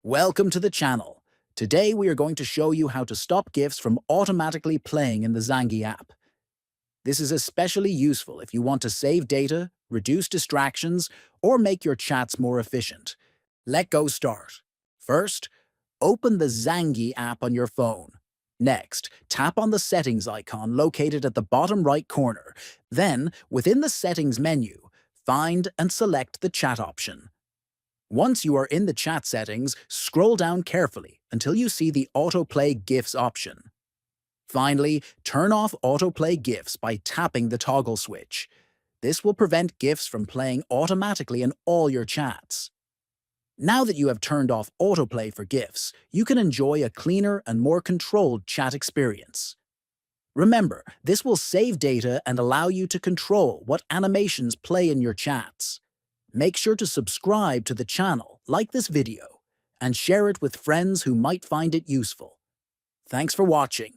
Welcome to the channel. Today we are going to show you how to stop GIFs from automatically playing in the Zangi app. This is especially useful if you want to save data, reduce distractions, or make your chats more efficient. Let's go start. First, open the Zangi app on your phone. Next, tap on the settings icon located at the bottom right corner. Then, within the settings menu, find and select the chat option. Once you are in the chat settings, scroll down carefully until you see the AutoPlay GIFs option. Finally, turn off AutoPlay GIFs by tapping the toggle switch. This will prevent GIFs from playing automatically in all your chats. Now that you have turned off AutoPlay for GIFs, you can enjoy a cleaner and more controlled chat experience. Remember, this will save data and allow you to control what animations play in your chats. Make sure to subscribe to the channel, like this video, and share it with friends who might find it useful. Thanks for watching.